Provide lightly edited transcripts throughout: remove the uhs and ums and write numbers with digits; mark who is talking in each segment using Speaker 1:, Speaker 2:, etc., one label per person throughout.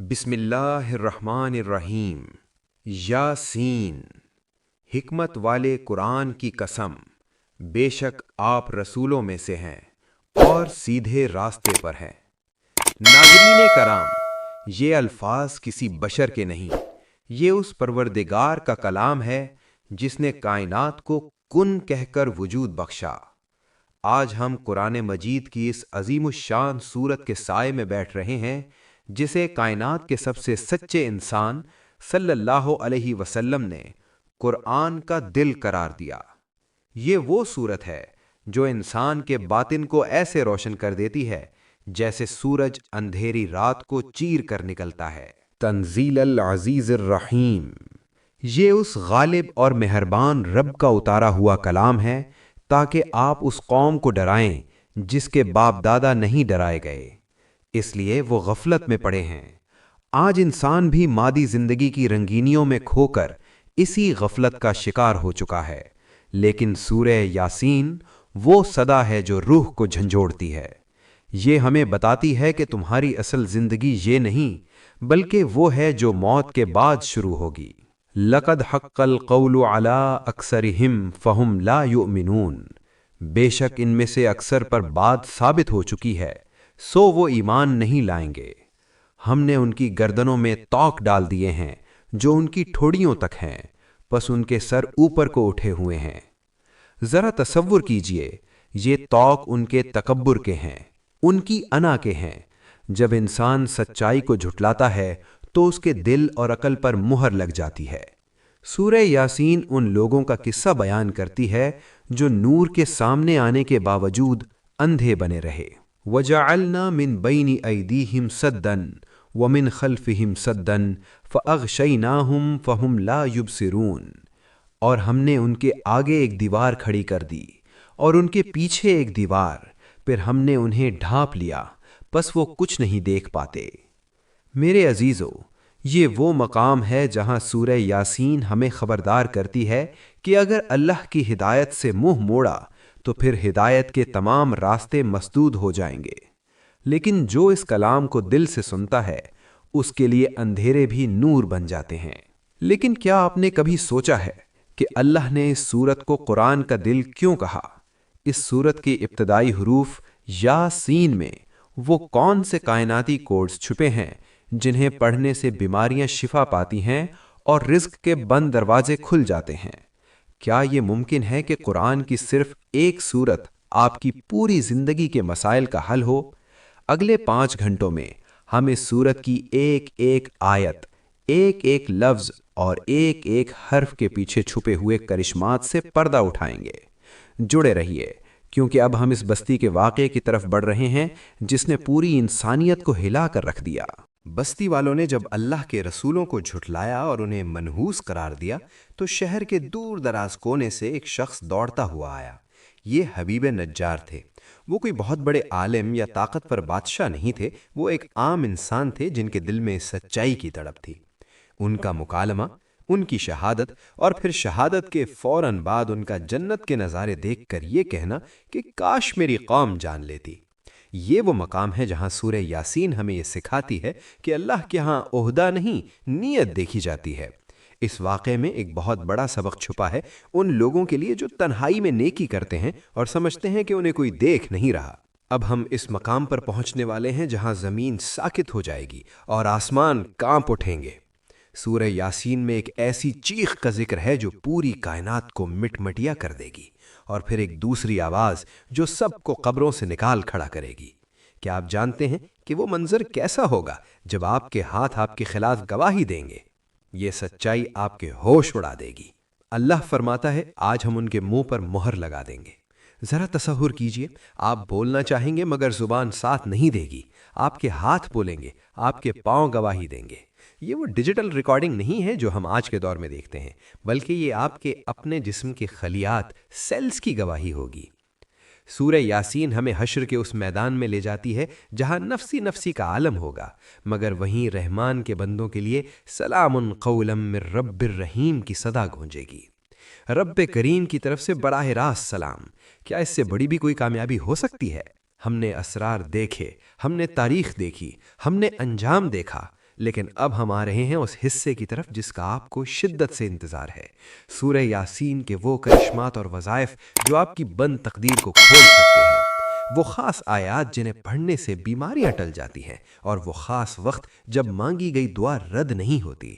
Speaker 1: بسم اللہ الرحمن الرحیم۔ یاسین، حکمت والے قرآن کی قسم، بے شک آپ رسولوں میں سے ہیں اور سیدھے راستے پر ہیں۔ ناظرین کرام، یہ الفاظ کسی بشر کے نہیں، یہ اس پروردگار کا کلام ہے جس نے کائنات کو کن کہہ کر وجود بخشا۔ آج ہم قرآن مجید کی اس عظیم الشان سورت کے سائے میں بیٹھ رہے ہیں جسے کائنات کے سب سے سچے انسان صلی اللہ علیہ وسلم نے قرآن کا دل قرار دیا۔ یہ وہ سورت ہے جو انسان کے باطن کو ایسے روشن کر دیتی ہے جیسے سورج اندھیری رات کو چیر کر نکلتا ہے۔ تنزیل العزیز الرحیم، یہ اس غالب اور مہربان رب کا اتارا ہوا کلام ہے تاکہ آپ اس قوم کو ڈرائیں جس کے باپ دادا نہیں ڈرائے گئے، اس لیے وہ غفلت میں پڑے ہیں۔ آج انسان بھی مادی زندگی کی رنگینیوں میں کھو کر اسی غفلت کا شکار ہو چکا ہے، لیکن سورہ یاسین وہ صدا ہے جو روح کو جھنجھوڑتی ہے۔ یہ ہمیں بتاتی ہے کہ تمہاری اصل زندگی یہ نہیں بلکہ وہ ہے جو موت کے بعد شروع ہوگی۔ لَقَدْ حَقَّ الْقَوْلُ عَلَىٰ أَكْثَرِهِمْ فَهُمْ لَا يُؤْمِنُونَ، بے شک ان میں سے اکثر پر بات ثابت ہو چکی ہے سو وہ ایمان نہیں لائیں گے۔ ہم نے ان کی گردنوں میں توق ڈال دیے ہیں جو ان کی ٹھوڑیوں تک ہیں، پس ان کے سر اوپر کو اٹھے ہوئے ہیں۔ ذرا تصور کیجئے، یہ توق ان کے تکبر کے ہیں، ان کی انا کے ہیں۔ جب انسان سچائی کو جھٹلاتا ہے تو اس کے دل اور عقل پر مہر لگ جاتی ہے۔ سورہ یاسین ان لوگوں کا قصہ بیان کرتی ہے جو نور کے سامنے آنے کے باوجود اندھے بنے رہے۔ وَجَعَلْنَا مِن بَيْنِ أَيْدِيهِمْ سَدًّا وَمِن خَلْفِهِمْ سَدًّا فَأَغْشَيْنَاهُمْ فَهُمْ لَا يُبْصِرُونَ، اور ہم نے ان کے آگے ایک دیوار کھڑی کر دی اور ان کے پیچھے ایک دیوار، پھر ہم نے انہیں ڈھانپ لیا، پس وہ کچھ نہیں دیکھ پاتے۔ میرے عزیزو، یہ وہ مقام ہے جہاں سورہ یاسین ہمیں خبردار کرتی ہے کہ اگر اللہ کی ہدایت سے منہ موڑا تو پھر ہدایت کے تمام راستے مسدود ہو جائیں گے، لیکن جو اس کلام کو دل سے سنتا ہے اس کے لیے اندھیرے بھی نور بن جاتے ہیں۔ لیکن کیا آپ نے کبھی سوچا ہے کہ اللہ نے اس سورت کو قرآن کا دل کیوں کہا؟ اس سورت کی ابتدائی حروف یا سین میں وہ کون سے کائناتی کوڈز چھپے ہیں جنہیں پڑھنے سے بیماریاں شفا پاتی ہیں اور رزق کے بند دروازے کھل جاتے ہیں؟ کیا یہ ممکن ہے کہ قرآن کی صرف ایک سورت آپ کی پوری زندگی کے مسائل کا حل ہو؟ اگلے 5 گھنٹوں میں ہم اس سورت کی ایک ایک آیت، ایک ایک لفظ اور ایک ایک حرف کے پیچھے چھپے ہوئے کرشمات سے پردہ اٹھائیں گے۔ جڑے رہیے، کیونکہ اب ہم اس بستی کے واقعے کی طرف بڑھ رہے ہیں جس نے پوری انسانیت کو ہلا کر رکھ دیا۔ بستی والوں نے جب اللہ کے رسولوں کو جھٹلایا اور انہیں منحوس قرار دیا تو شہر کے دور دراز کونے سے ایک شخص دوڑتا ہوا آیا۔ یہ حبیب نجار تھے۔ وہ کوئی بہت بڑے عالم یا طاقتور بادشاہ نہیں تھے، وہ ایک عام انسان تھے جن کے دل میں سچائی کی تڑپ تھی۔ ان کا مکالمہ، ان کی شہادت اور پھر شہادت کے فوراً بعد ان کا جنت کے نظارے دیکھ کر یہ کہنا کہ کاش میری قوم جان لیتی۔ یہ وہ مقام ہے جہاں سورہ یاسین ہمیں یہ سکھاتی ہے کہ اللہ کے ہاں عہدہ نہیں، نیت دیکھی جاتی ہے۔ اس واقعے میں ایک بہت بڑا سبق چھپا ہے ان لوگوں کے لیے جو تنہائی میں نیکی کرتے ہیں اور سمجھتے ہیں کہ انہیں کوئی دیکھ نہیں رہا۔ اب ہم اس مقام پر پہنچنے والے ہیں جہاں زمین ساکت ہو جائے گی اور آسمان کانپ اٹھیں گے۔ سورہ یاسین میں ایک ایسی چیخ کا ذکر ہے جو پوری کائنات کو مٹ مٹیا کر دے گی، اور پھر ایک دوسری آواز جو سب کو قبروں سے نکال کھڑا کرے گی۔ کیا آپ جانتے ہیں کہ وہ منظر کیسا ہوگا جب آپ کے ہاتھ آپ کے خلاف گواہی دیں گے؟ یہ سچائی آپ کے ہوش اڑا دے گی۔ اللہ فرماتا ہے آج ہم ان کے منہ پر مہر لگا دیں گے۔ ذرا تصور کیجئے، آپ بولنا چاہیں گے مگر زبان ساتھ نہیں دے گی، آپ کے ہاتھ بولیں گے، آپ کے پاؤں گواہی دیں گے۔ یہ وہ ڈیجیٹل ریکارڈنگ نہیں ہے جو ہم آج کے دور میں دیکھتے ہیں، بلکہ یہ آپ کے اپنے جسم کے خلیات، سیلز کی گواہی ہوگی۔ سورہ یاسین ہمیں حشر کے اس میدان میں لے جاتی ہے جہاں نفسی نفسی کا عالم ہوگا، مگر وہیں رحمان کے بندوں کے لیے سلام قولا من رب الرحیم کی صدا گونجے گی۔ رب کریم کی طرف سے براہ راست سلام۔ کیا اس سے بڑی بھی کوئی کامیابی ہو سکتی ہے؟ ہم نے اسرار دیکھے، ہم نے تاریخ دیکھی، ہم نے انجام دیکھا، لیکن اب ہم آ رہے ہیں اس حصے کی طرف جس کا آپ کو شدت سے انتظار ہے، سورہ یاسین کے وہ کرشمات اور وظائف جو آپ کی بند تقدیر کو کھول سکتے ہیں، وہ خاص آیات جنہیں پڑھنے سے بیماریاں ٹل جاتی ہیں، اور وہ خاص وقت جب مانگی گئی دعا رد نہیں ہوتی۔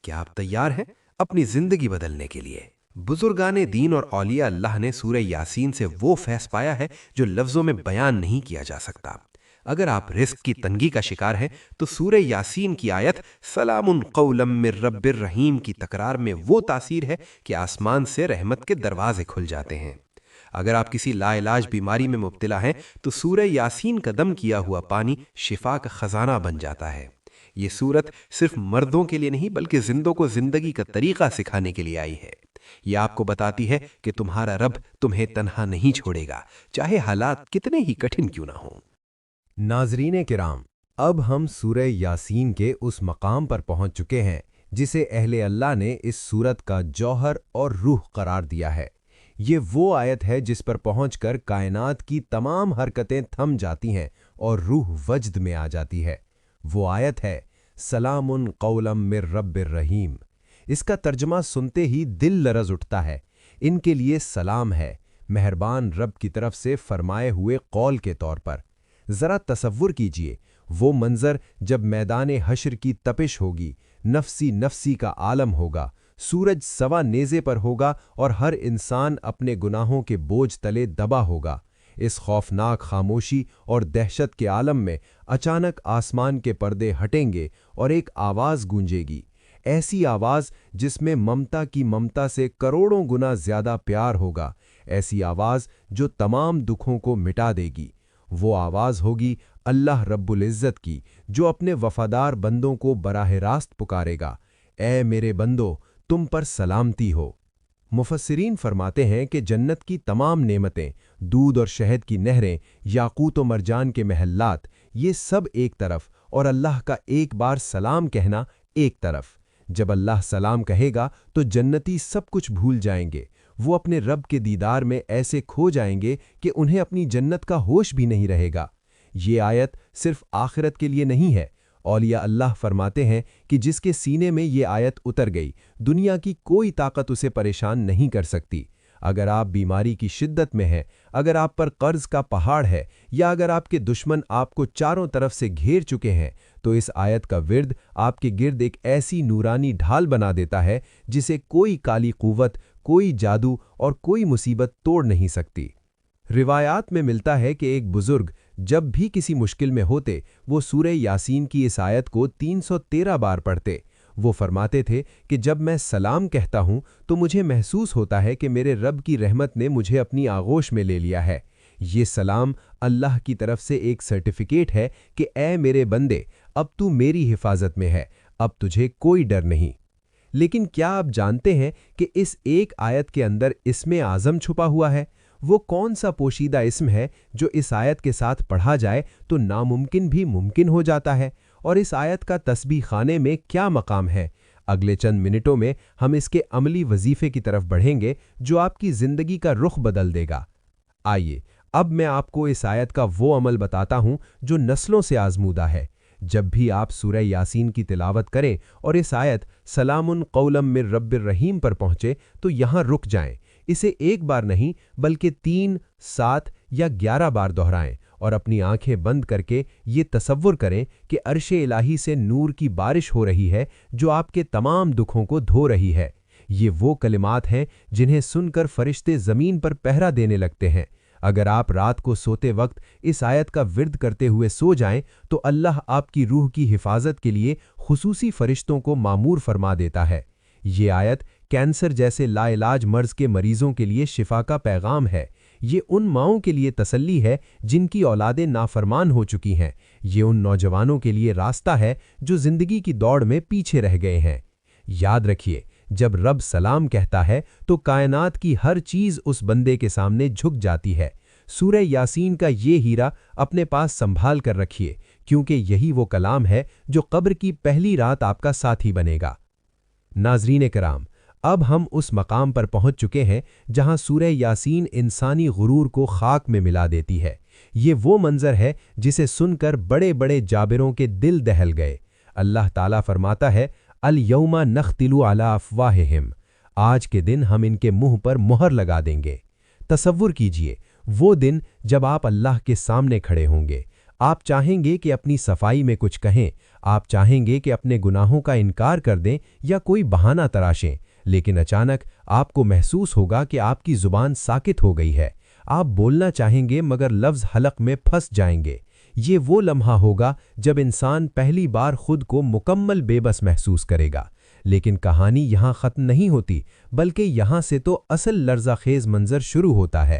Speaker 1: کیا آپ تیار ہیں اپنی زندگی بدلنے کے لیے؟ بزرگان دین اور اولیاء اللہ نے سورہ یاسین سے وہ فیض پایا ہے جو لفظوں میں بیان نہیں کیا جا سکتا۔ اگر آپ رزق کی تنگی کا شکار ہیں تو سورہ یاسین کی آیت سلام قولا من رب الرحیم کی تکرار میں وہ تاثیر ہے کہ آسمان سے رحمت کے دروازے کھل جاتے ہیں۔ اگر آپ کسی لا علاج بیماری میں مبتلا ہیں تو سورہ یاسین کا دم کیا ہوا پانی شفا کا خزانہ بن جاتا ہے۔ یہ سورت صرف مردوں کے لیے نہیں بلکہ زندوں کو زندگی کا طریقہ سکھانے کے لیے آئی ہے۔ یہ آپ کو بتاتی ہے کہ تمہارا رب تمہیں تنہا نہیں چھوڑے گا، چاہے حالات کتنے ہی کٹھن کیوں نہ ہوں۔
Speaker 2: ناظرین کرام، اب ہم سورہ یاسین کے اس مقام پر پہنچ چکے ہیں جسے اہل اللہ نے اس سورت کا جوہر اور روح قرار دیا ہے۔ یہ وہ آیت ہے جس پر پہنچ کر کائنات کی تمام حرکتیں تھم جاتی ہیں اور روح وجد میں آ جاتی ہے۔ وہ آیت ہے سلام قولا من رب الرحیم۔ اس کا ترجمہ سنتے ہی دل لرز اٹھتا ہے۔ ان کے لیے سلام ہے، مہربان رب کی طرف سے فرمائے ہوئے قول کے طور پر۔ ذرا تصور کیجئے وہ منظر جب میدان حشر کی تپش ہوگی، نفسی نفسی کا عالم ہوگا، سورج سوا نیزے پر ہوگا اور ہر انسان اپنے گناہوں کے بوجھ تلے دبا ہوگا۔ اس خوفناک خاموشی اور دہشت کے عالم میں اچانک آسمان کے پردے ہٹیں گے اور ایک آواز گونجے گی، ایسی آواز جس میں ممتا کی ممتا سے کروڑوں گنا زیادہ پیار ہوگا، ایسی آواز جو تمام دکھوں کو مٹا دے گی۔ وہ آواز ہوگی اللہ رب العزت کی، جو اپنے وفادار بندوں کو براہ راست پکارے گا، اے میرے بندو تم پر سلامتی ہو۔ مفسرین فرماتے ہیں کہ جنت کی تمام نعمتیں، دودھ اور شہد کی نہریں، یاقوت و مرجان کے محلات، یہ سب ایک طرف، اور اللہ کا ایک بار سلام کہنا ایک طرف۔ جب اللہ سلام کہے گا تو جنتی سب کچھ بھول جائیں گے، وہ اپنے رب کے دیدار میں ایسے کھو جائیں گے کہ انہیں اپنی جنت کا ہوش بھی نہیں رہے گا۔ یہ آیت صرف آخرت کے لیے نہیں ہے۔ اولیاء اللہ فرماتے ہیں کہ جس کے سینے میں یہ آیت اتر گئی، دنیا کی کوئی طاقت اسے پریشان نہیں کر سکتی۔ اگر آپ بیماری کی شدت میں ہیں، اگر آپ پر قرض کا پہاڑ ہے، یا اگر آپ کے دشمن آپ کو چاروں طرف سے گھیر چکے ہیں، تو اس آیت کا ورد آپ کے گرد ایک ایسی نورانی ڈھال بنا دیتا ہے جسے کوئی کالی قوت، کوئی جادو اور کوئی مصیبت توڑ نہیں سکتی۔ روایات میں ملتا ہے کہ ایک بزرگ جب بھی کسی مشکل میں ہوتے وہ سورہ یاسین کی اس آیت کو 313 بار پڑھتے۔ وہ فرماتے تھے کہ جب میں سلام کہتا ہوں تو مجھے محسوس ہوتا ہے کہ میرے رب کی رحمت نے مجھے اپنی آغوش میں لے لیا ہے۔ یہ سلام اللہ کی طرف سے ایک سرٹیفکیٹ ہے کہ اے میرے بندے، اب تو میری حفاظت میں ہے، اب تجھے کوئی ڈر نہیں۔ لیکن کیا آپ جانتے ہیں کہ اس ایک آیت کے اندر اسم اعظم چھپا ہوا ہے؟ وہ کون سا پوشیدہ اسم ہے جو اس آیت کے ساتھ پڑھا جائے تو ناممکن بھی ممکن ہو جاتا ہے؟ اور اس آیت کا تسبیح خانے میں کیا مقام ہے؟ اگلے چند منٹوں میں ہم اس کے عملی وظیفے کی طرف بڑھیں گے جو آپ کی زندگی کا رخ بدل دے گا۔ آئیے اب میں آپ کو اس آیت کا وہ عمل بتاتا ہوں جو نسلوں سے آزمودہ ہے۔ جب بھی آپ سورہ یاسین کی تلاوت کریں اور اس آیت سلام قولا من رب الرحیم پر پہنچے تو یہاں رک جائیں، اسے ایک بار نہیں بلکہ 3، 7 یا 11 بار دہرائیں، اور اپنی آنکھیں بند کر کے یہ تصور کریں کہ عرش الہی سے نور کی بارش ہو رہی ہے جو آپ کے تمام دکھوں کو دھو رہی ہے۔ یہ وہ کلمات ہیں جنہیں سن کر فرشتے زمین پر پہرا دینے لگتے ہیں۔ اگر آپ رات کو سوتے وقت اس آیت کا ورد کرتے ہوئے سو جائیں تو اللہ آپ کی روح کی حفاظت کے لیے خصوصی فرشتوں کو مامور فرما دیتا ہے۔ یہ آیت کینسر جیسے لا علاج مرض کے مریضوں کے لیے شفا کا پیغام ہے۔ یہ ان ماؤں کے لیے تسلی ہے جن کی اولادیں نافرمان ہو چکی ہیں۔ یہ ان نوجوانوں کے لیے راستہ ہے جو زندگی کی دوڑ میں پیچھے رہ گئے ہیں۔ یاد رکھیے، جب رب سلام کہتا ہے تو کائنات کی ہر چیز اس بندے کے سامنے جھک جاتی ہے۔ سورہ یاسین کا یہ ہیرا اپنے پاس سنبھال کر رکھیے، کیونکہ یہی وہ کلام ہے جو قبر کی پہلی رات آپ کا ساتھی بنے گا۔ ناظرین کرام، اب ہم اس مقام پر پہنچ چکے ہیں جہاں سورہ یاسین انسانی غرور کو خاک میں ملا دیتی ہے۔ یہ وہ منظر ہے جسے سن کر بڑے بڑے جابروں کے دل دہل گئے۔ اللہ تعالیٰ فرماتا ہے الیوم نختلو علی افواہہم، آج کے دن ہم ان کے منہ پر مہر لگا دیں گے۔ تصور کیجئے وہ دن جب آپ اللہ کے سامنے کھڑے ہوں گے، آپ چاہیں گے کہ اپنی صفائی میں کچھ کہیں، آپ چاہیں گے کہ اپنے گناہوں کا انکار کر دیں یا کوئی بہانہ تراشیں، لیکن اچانک آپ کو محسوس ہوگا کہ آپ کی زبان ساکت ہو گئی ہے، آپ بولنا چاہیں گے مگر لفظ حلق میں پھنس جائیں گے۔ یہ وہ لمحہ ہوگا جب انسان پہلی بار خود کو مکمل بے بس محسوس کرے گا۔ لیکن کہانی یہاں ختم نہیں ہوتی، بلکہ یہاں سے تو اصل لرزہ خیز منظر شروع ہوتا ہے۔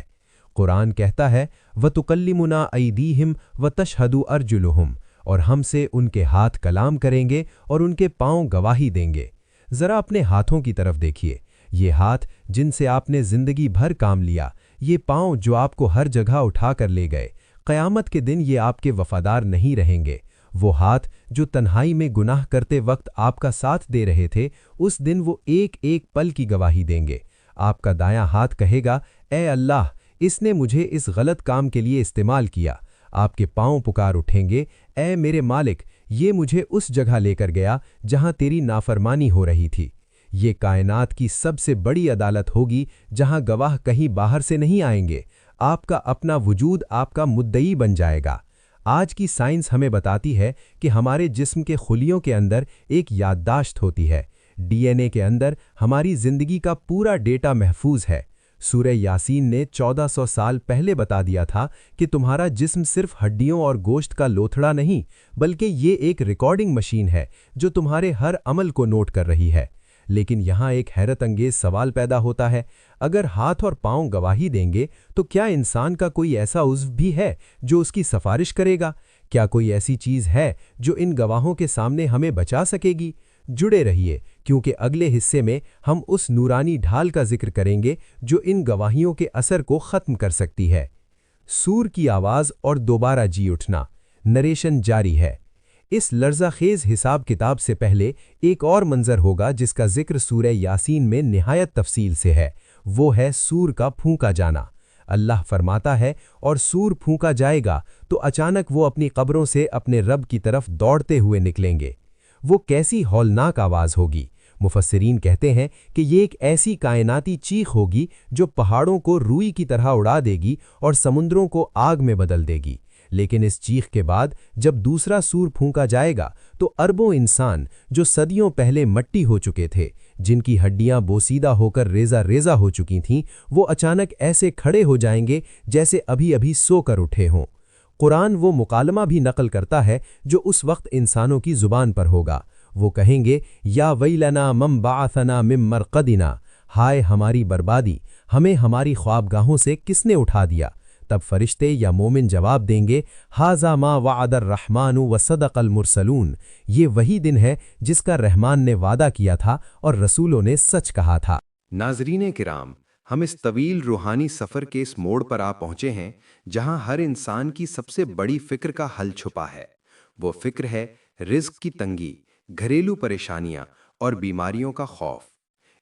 Speaker 2: قرآن کہتا ہے وَتُكَلِّمُنَا أَيْدِيهِمْ وَتَشْهَدُ أَرْجُلُهُمْ، اور ہم سے ان کے ہاتھ کلام کریں گے اور ان کے پاؤں گواہی دیں گے۔ ذرا اپنے ہاتھوں کی طرف دیکھیے، یہ ہاتھ جن سے آپ نے زندگی بھر کام لیا، یہ پاؤں جو آپ کو ہر جگہ اٹھا کر لے گئے، قیامت کے دن یہ آپ کے وفادار نہیں رہیں گے۔ وہ ہاتھ جو تنہائی میں گناہ کرتے وقت آپ کا ساتھ دے رہے تھے، اس دن وہ ایک ایک پل کی گواہی دیں گے۔ آپ کا دایاں ہاتھ کہے گا اے اللہ، اس نے مجھے اس غلط کام کے لیے استعمال کیا۔ آپ کے پاؤں پکار اٹھیں گے اے میرے مالک، یہ مجھے اس جگہ لے کر گیا جہاں تیری نافرمانی ہو رہی تھی۔ یہ کائنات کی سب سے بڑی عدالت ہوگی جہاں گواہ کہیں باہر سے نہیں آئیں گے، آپ کا اپنا وجود آپ کا مدعی بن جائے گا۔ آج کی سائنس ہمیں بتاتی ہے کہ ہمارے جسم کے خلیوں کے اندر ایک یادداشت ہوتی ہے، ڈی این اے کے اندر ہماری زندگی کا پورا ڈیٹا محفوظ ہے۔ سورہ یاسین نے 1400 سال پہلے بتا دیا تھا کہ تمہارا جسم صرف ہڈیوں اور گوشت کا لوتھڑا نہیں، بلکہ یہ ایک ریکارڈنگ مشین ہے جو تمہارے ہر عمل کو نوٹ کر رہی ہے۔ لیکن یہاں ایک حیرت انگیز سوال پیدا ہوتا ہے، اگر ہاتھ اور پاؤں گواہی دیں گے تو کیا انسان کا کوئی ایسا عضو بھی ہے جو اس کی سفارش کرے گا؟ کیا کوئی ایسی چیز ہے جو ان گواہوں کے سامنے ہمیں بچا سکے گی؟ جڑے رہیے، کیونکہ اگلے حصے میں ہم اس نورانی ڈھال کا ذکر کریں گے جو ان گواہیوں کے اثر کو ختم کر سکتی ہے۔ سور کی آواز اور دوبارہ جی اٹھنا، نریشن جاری ہے۔ اس لرزہ خیز حساب کتاب سے پہلے ایک اور منظر ہوگا جس کا ذکر سورہ یاسین میں نہایت تفصیل سے ہے، وہ ہے سور کا پھونکا جانا۔ اللہ فرماتا ہے اور سور پھونکا جائے گا تو اچانک وہ اپنی قبروں سے اپنے رب کی طرف دوڑتے ہوئے نکلیں گے۔ وہ کیسی ہولناک آواز ہوگی؟ مفسرین کہتے ہیں کہ یہ ایک ایسی کائناتی چیخ ہوگی جو پہاڑوں کو روئی کی طرح اڑا دے گی اور سمندروں کو آگ میں بدل دے گی۔ لیکن اس چیخ کے بعد جب دوسرا سور پھونکا جائے گا تو اربوں انسان جو صدیوں پہلے مٹی ہو چکے تھے، جن کی ہڈیاں بوسیدہ ہو کر ریزہ ریزہ ہو چکی تھیں، وہ اچانک ایسے کھڑے ہو جائیں گے جیسے ابھی ابھی سو کر اٹھے ہوں۔ قرآن وہ مکالمہ بھی نقل کرتا ہے جو اس وقت انسانوں کی زبان پر ہوگا۔ وہ کہیں گے یا ویلنا من بعثنا من مرقدنا، ہائے ہماری بربادی، ہمیں ہماری خوابگاہوں سے کس نے اٹھا دیا؟ تب فرشتے یا مومن جواب دیں گے ھذا ما وعد الرحمن وصدق المرسلون، یہ وہی دن ہے جس کا رحمان نے وعدہ کیا تھا اور رسولوں نے سچ کہا تھا۔
Speaker 1: ناظرین کرام، ہم اس طویل روحانی سفر کے اس موڑ پر آ پہنچے ہیں جہاں ہر انسان کی سب سے بڑی فکر کا حل چھپا ہے۔ وہ فکر ہے رزق کی تنگی، گھریلو پریشانیاں اور بیماریوں کا خوف۔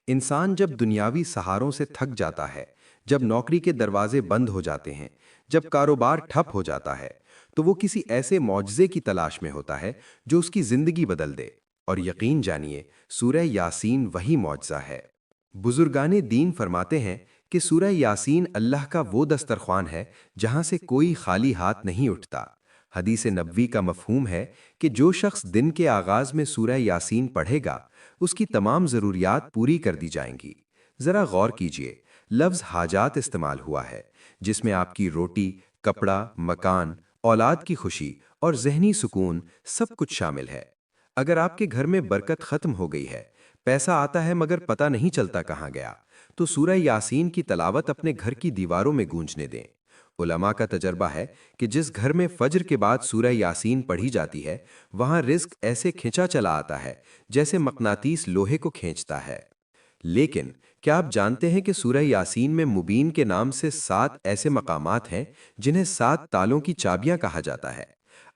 Speaker 1: انسان جب دنیاوی سہاروں سے تھک جاتا ہے، جب نوکری کے دروازے بند ہو جاتے ہیں، جب کاروبار ٹھپ ہو جاتا ہے، تو وہ کسی ایسے معجزے کی تلاش میں ہوتا ہے جو اس کی زندگی بدل دے۔ اور یقین جانیے، سورہ یاسین وہی معجزہ ہے۔ بزرگان دین فرماتے ہیں کہ سورہ یاسین اللہ کا وہ دسترخوان ہے جہاں سے کوئی خالی ہاتھ نہیں اٹھتا۔ حدیث نبوی کا مفہوم ہے کہ جو شخص دن کے آغاز میں سورہ یاسین پڑھے گا، اس کی تمام ضروریات پوری کر دی جائیں گی۔ ذرا غور کیجئے، لفظ حاجات استعمال ہوا ہے، جس میں آپ کی روٹی، کپڑا، مکان، اولاد کی خوشی اور ذہنی سکون سب کچھ شامل ہے۔ اگر آپ کے گھر میں برکت ختم ہو گئی ہے، پیسہ آتا ہے مگر پتہ نہیں چلتا کہاں گیا، تو سورہ یاسین کی تلاوت اپنے گھر کی دیواروں میں گونجنے دیں۔ علماء کا تجربہ ہے کہ جس گھر میں فجر کے بعد سورہ یاسین پڑھی جاتی ہے، وہاں رزق ایسے کھنچا چلا آتا ہے جیسے مقناطیس لوہے کو کھینچتا ہے۔ لیکن کیا آپ جانتے ہیں کہ سورہ یاسین میں مبین کے نام سے 7 ایسے مقامات ہیں جنہیں 7 تالوں کی چابیاں کہا جاتا ہے؟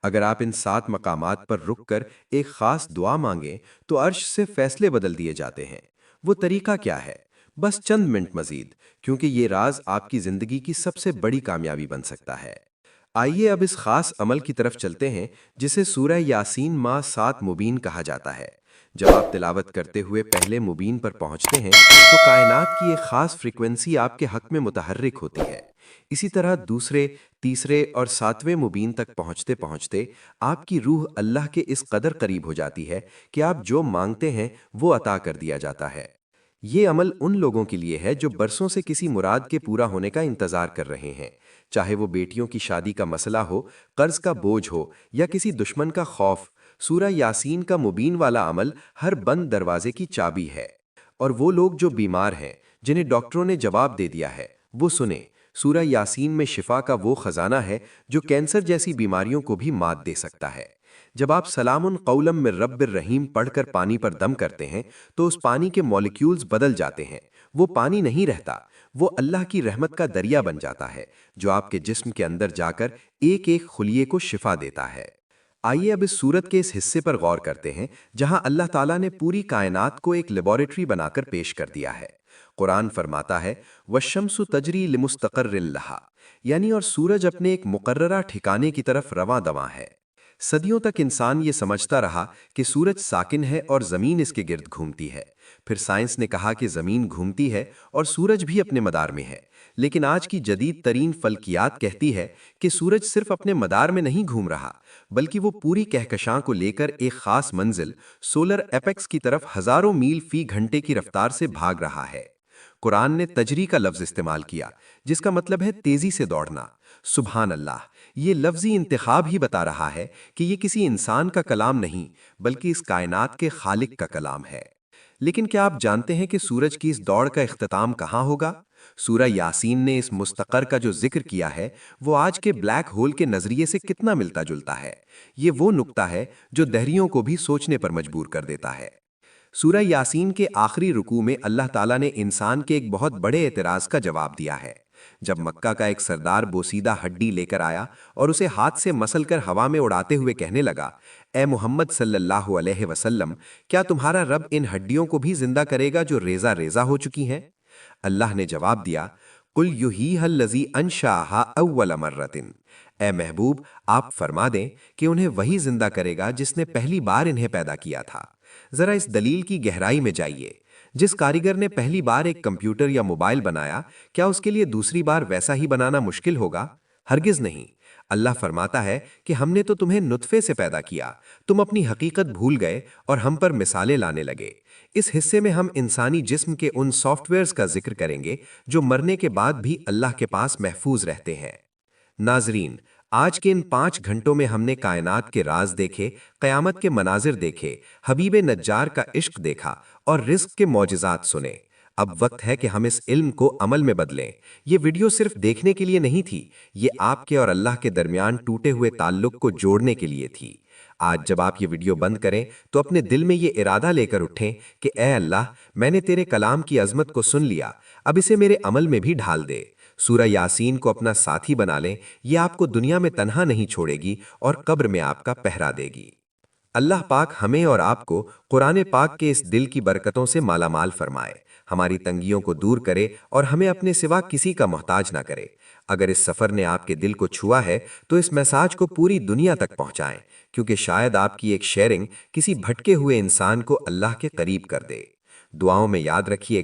Speaker 1: اگر آپ ان 7 مقامات پر رک کر ایک خاص دعا مانگیں تو عرش سے فیصلے بدل دیے جاتے ہیں۔ وہ طریقہ کیا ہے؟ بس چند منٹ مزید، کیونکہ یہ راز آپ کی زندگی کی سب سے بڑی کامیابی بن سکتا ہے۔ آئیے اب اس خاص عمل کی طرف چلتے ہیں جسے سورہ یاسین ما 7 مبین کہا جاتا ہے۔ جب آپ تلاوت کرتے ہوئے پہلے مبین پر پہنچتے ہیں تو کائنات کی ایک خاص فریکوینسی آپ کے حق میں متحرک ہوتی ہے۔ اسی طرح دوسرے، تیسرے اور 7ویں مبین تک پہنچتے پہنچتے آپ کی روح اللہ کے اس قدر قریب ہو جاتی ہے کہ آپ جو مانگتے ہیں وہ عطا کر دیا جاتا ہے۔ یہ عمل ان لوگوں کے لیے ہے جو برسوں سے کسی مراد کے پورا ہونے کا انتظار کر رہے ہیں، چاہے وہ بیٹیوں کی شادی کا مسئلہ ہو، قرض کا بوجھ ہو یا کسی دشمن کا خوف۔ سورہ یاسین کا مبین والا عمل ہر بند دروازے کی چابی ہے۔ اور وہ لوگ جو بیمار ہیں، جنہیں ڈاکٹروں نے جواب دے دیا ہے، وہ سنیں۔ سورہ یاسین میں شفا کا وہ خزانہ ہے جو کینسر جیسی بیماریوں کو بھی مات دے سکتا ہے۔ جب آپ سلام قولا من رب الرحیم پڑھ کر پانی پر دم کرتے ہیں تو اس پانی کے مالیکیولز بدل جاتے ہیں۔ وہ پانی نہیں رہتا، وہ اللہ کی رحمت کا دریا بن جاتا ہے جو آپ کے جسم کے اندر جا کر ایک ایک خلیے کو شفا دیتا ہے۔ آئیے اب اس سورت کے اس حصے پر غور کرتے ہیں جہاں اللہ تعالیٰ نے پوری کائنات کو ایک لیبارٹری بنا کر پیش کر دیا ہے۔ قرآن فرماتا ہے وَالشَّمْسُ تَجْرِی لِمُسْتَقَرٍّ لَہَا، یعنی اور سورج اپنے ایک مقررہ ٹھکانے کی طرف رواں دواں ہے۔ صدیوں تک انسان یہ سمجھتا رہا کہ سورج ساکن ہے اور زمین اس کے گرد گھومتی ہے۔ پھر سائنس نے کہا کہ زمین گھومتی ہے اور سورج بھی اپنے مدار میں ہے، لیکن آج کی جدید ترین فلکیات کہتی ہے کہ سورج صرف اپنے مدار میں نہیں گھوم رہا، بلکہ وہ پوری کہکشاں کو لے کر ایک خاص منزل سولر ایپیکس کی طرف ہزاروں میل فی گھنٹے کی رفتار سے بھاگ رہا ہے۔ قرآن نے تجری کا لفظ استعمال کیا جس کا مطلب ہے تیزی سے دوڑنا۔ سبحان اللہ، یہ لفظی انتخاب ہی بتا رہا ہے کہ یہ کسی انسان کا کلام نہیں بلکہ اس کائنات کے خالق کا کلام ہے۔ لیکن کیا آپ جانتے ہیں کہ سورج کی اس دوڑ کا اختتام کہاں ہوگا؟ سورہ یاسین نے اس مستقر کا جو ذکر کیا ہے وہ آج کے بلیک ہول کے نظریے سے کتنا ملتا جلتا ہے۔ یہ وہ نقطہ ہے جو دہریوں کو بھی سوچنے پر مجبور کر دیتا ہے۔ سورہ یاسین کے آخری رکوع میں اللہ تعالیٰ نے انسان کے ایک بہت بڑے اعتراض کا جواب دیا ہے۔ جب مکہ کا ایک سردار بوسیدہ ہڈی لے کر آیا اور اسے ہاتھ سے مسل کر ہوا میں اڑاتے ہوئے کہنے لگا، اے محمد صلی اللہ علیہ وسلم، کیا تمہارا رب ان ہڈیوں کو بھی زندہ کرے گا جو ریزہ ریزہ ہو چکی ہیں؟ اللہ نے جواب دیا، قُلْ یُحْیِیہَا الَّذِی أَنشَأَہَا أَوَّلَ مَرَّةٍ، اے محبوب آپ فرما دیں کہ انہیں وہی زندہ کرے گا جس نے پہلی بار انہیں پیدا کیا تھا۔ ذرا اس دلیل کی گہرائی میں جائیے۔ جس کاریگر نے پہلی بار ایک کمپیوٹر یا موبائل بنایا، کیا اس کے لیے دوسری بار ویسا ہی بنانا مشکل ہوگا؟ ہرگز نہیں۔ اللہ فرماتا ہے کہ ہم نے تو تمہیں نطفے سے پیدا کیا، تم اپنی حقیقت بھول گئے اور ہم پر مثالیں لانے لگے۔ اس حصے میں ہم انسانی جسم کے ان سافٹ ویئرز کا ذکر کریں گے جو مرنے کے بعد بھی اللہ کے پاس محفوظ رہتے ہیں۔ ناظرین، آج کے ان 5 گھنٹوں میں ہم نے کائنات کے راز دیکھے، قیامت کے مناظر دیکھے، حبیب نجار کا عشق دیکھا اور رزق کے معجزات سنے۔ اب وقت ہے کہ ہم اس علم کو عمل میں بدلیں۔ یہ ویڈیو صرف دیکھنے کے لیے نہیں تھی، یہ آپ کے اور اللہ کے درمیان ٹوٹے ہوئے تعلق کو جوڑنے کے لیے تھی۔ آج جب آپ یہ ویڈیو بند کریں تو اپنے دل میں یہ ارادہ لے کر اٹھیں کہ اے اللہ، میں نے تیرے کلام کی عظمت کو سن لیا، اب اسے میرے عمل میں بھی ڈھال دے۔ سورہ یاسین کو اپنا ساتھی بنا لیں، یہ آپ کو دنیا میں تنہا نہیں چھوڑے گی اور قبر میں آپ کا پہرا دے گی۔ اللہ پاک ہمیں اور آپ کو قرآن پاک کے اس دل کی برکتوں سے مالا مال فرمائے، ہماری تنگیوں کو دور کرے اور ہمیں اپنے سوا کسی کا محتاج نہ کرے۔ اگر اس سفر نے آپ کے دل کو چھوا ہے تو اس میساج کو پوری دنیا تک پہنچائیں، کیونکہ شاید آپ کی ایک شیئرنگ کسی بھٹکے ہوئے انسان کو اللہ کے قریب کر دے۔ دعاؤں میں یاد رکھیے۔